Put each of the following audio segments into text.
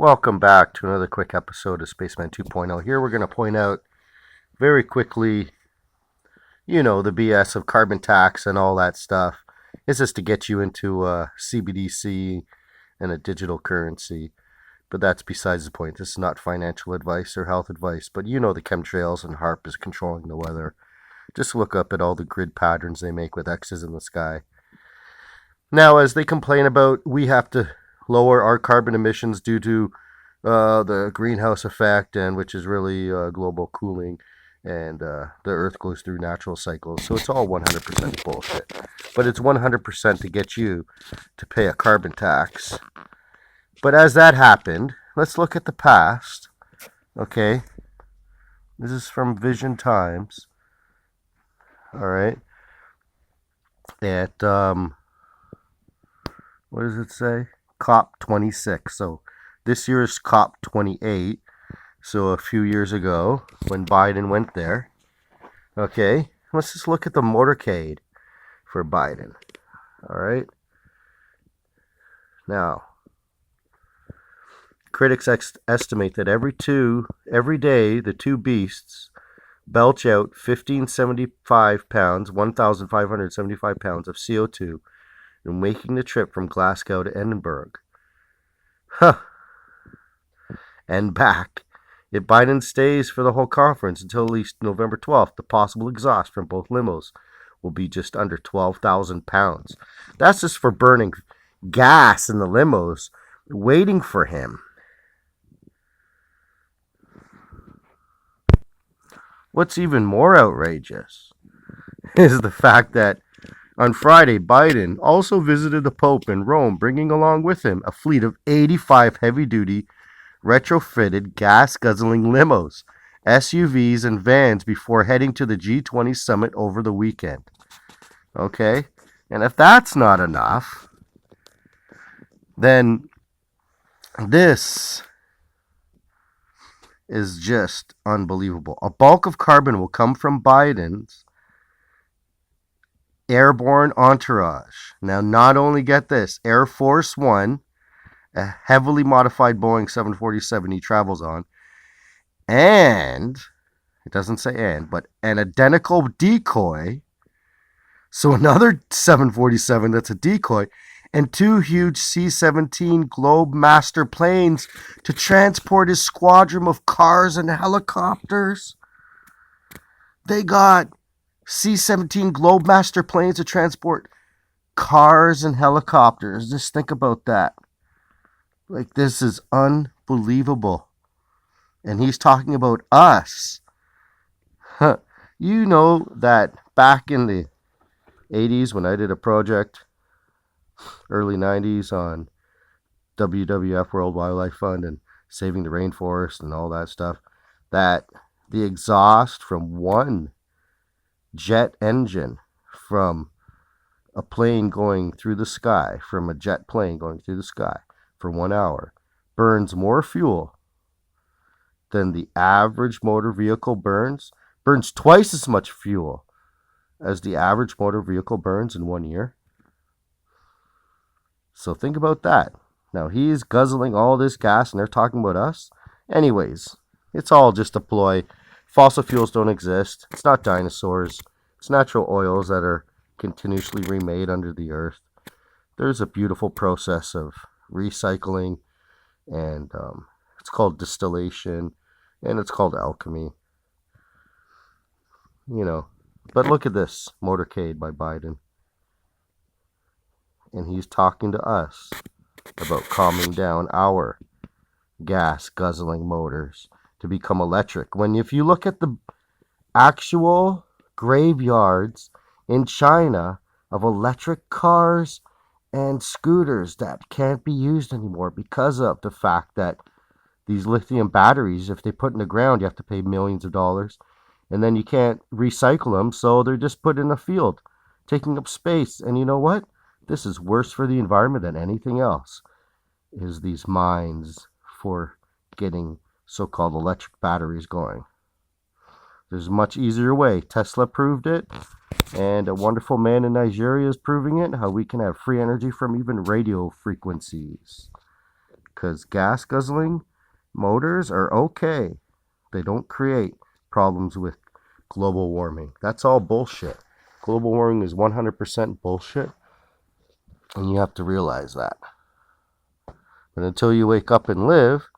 Welcome back to another quick episode of Spaceman 2.0. Here we're going to point out very quickly, the BS of carbon tax and all that stuff. It's just to get you into CBDC and a digital currency. But that's besides the point. This is not financial advice or health advice. But the chemtrails and HARP is controlling the weather. Just look up at all the grid patterns they make with X's in the sky. Now, as they complain about, we have to lower our carbon emissions due to the greenhouse effect, and which is really global cooling, and the Earth goes through natural cycles. So it's all 100% bullshit. But it's 100% to get you to pay a carbon tax. But as that happened, let's look at the past. Okay, this is from Vision Times. All right, at what does it say? COP 26. So this year is COP 28. So a few years ago when Biden went there. Okay, let's just look at the motorcade for Biden. All right. Now, critics estimate that every day the two beasts belch out 1,575 pounds, 1,575 pounds of CO2 in making the trip from Glasgow to Edinburgh. And back. If Biden stays for the whole conference until at least November 12th, the possible exhaust from both limos will be just under 12,000 pounds. That's just for burning gas in the limos waiting for him. What's even more outrageous is the fact that on Friday, Biden also visited the Pope in Rome, bringing along with him a fleet of 85 heavy-duty, retrofitted, gas-guzzling limos, SUVs, and vans before heading to the G20 summit over the weekend. Okay? And if that's not enough, then this is just unbelievable. A bulk of carbon will come from Biden's airborne entourage. Now, not only get this, Air Force One, a heavily modified Boeing 747 he travels on, and, it doesn't say and, but an identical decoy, so another 747 that's a decoy, and two huge C-17 Globemaster planes to transport his squadron of cars and helicopters. They got C-17 Globemaster planes to transport cars and helicopters. Just think about that. Like, this is unbelievable. And he's talking about us. You know that back in the 80s when I did a project, early 90s, on WWF, World Wildlife Fund, and saving the rainforest and all that stuff, that the exhaust from one jet engine from a plane going through the sky, from a jet plane going through the sky for 1 hour, burns more fuel than the average motor vehicle burns twice as much fuel as the average motor vehicle burns in 1 year. So think about that. Now, he's guzzling all this gas and they're talking about us. Anyways, it's all just a ploy. Fossil fuels don't exist. It's not dinosaurs. It's natural oils that are continuously remade under the earth. There's a beautiful process of recycling, and it's called distillation, and it's called alchemy. But look at this motorcade by Biden. And he's talking to us about calming down our gas-guzzling motors to become electric. When if you look at the actual graveyards in China of electric cars and scooters that can't be used anymore because of the fact that these lithium batteries, if they put in the ground, you have to pay millions of dollars, and then you can't recycle them, so they're just put in a field, taking up space. And you know what? This is worse for the environment than anything else, is these mines for getting so-called electric batteries going. There's a much easier way. Tesla proved it, and a wonderful man in Nigeria is proving it, how we can have free energy from even radio frequencies. because gas guzzling motors are okay. They don't create problems with global warming. That's all bullshit. Global warming is 100% bullshit, and you have to realize that. But until you wake up and live,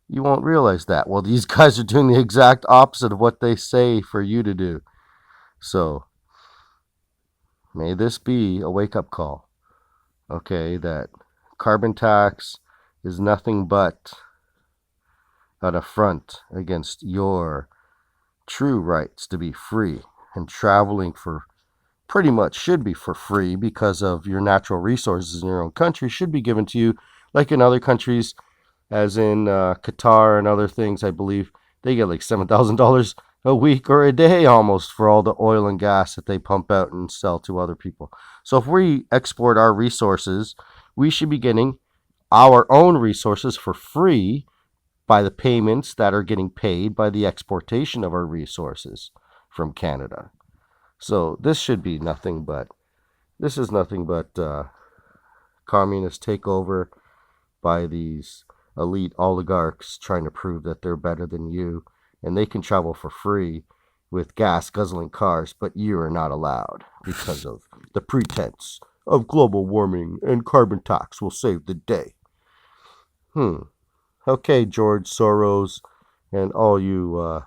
you won't realize that. Well, these guys are doing the exact opposite of what they say for you to do. So, may this be a wake-up call. Okay, that carbon tax is nothing but an affront against your true rights to be free, and traveling for pretty much should be for free because of your natural resources in your own country should be given to you like in other countries, as in Qatar and other things. I believe they get like $7,000 a week or a day almost for all the oil and gas that they pump out and sell to other people. So if we export our resources, we should be getting our own resources for free by the payments that are getting paid by the exportation of our resources from Canada. So this should be nothing but, communist takeover by these elite oligarchs trying to prove that they're better than you, and they can travel for free with gas guzzling cars, but you are not allowed because of the pretense of global warming and carbon tax will save the day. Okay, George Soros and all you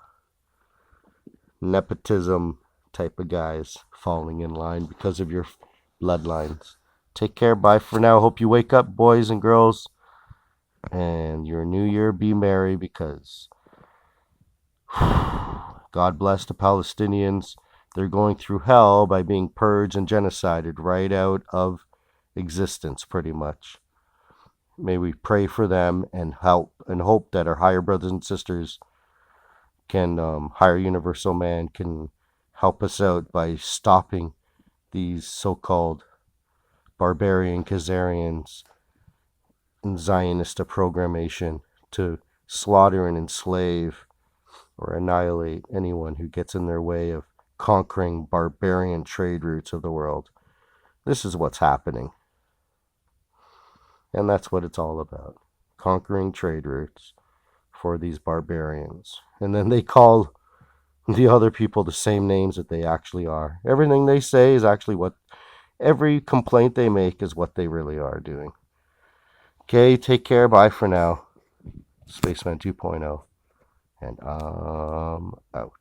nepotism type of guys falling in line because of your bloodlines. Take care. Bye for now. Hope you wake up, boys and girls, and your new year be merry, because God bless the Palestinians. They're going through hell by being purged and genocided right out of existence, pretty much. May we pray for them and help and hope that our higher brothers and sisters can, higher universal man can help us out by stopping these so-called barbarian Khazarians and Zionist programmation to slaughter and enslave or annihilate anyone who gets in their way of conquering barbarian trade routes of the world. This is what's happening. And that's what it's all about. Conquering trade routes for these barbarians. And then they call the other people the same names that they actually are. Everything they say is actually what, every complaint they make is what they really are doing. Okay, take care. Bye for now. Spaceman 2.0. And I'm out.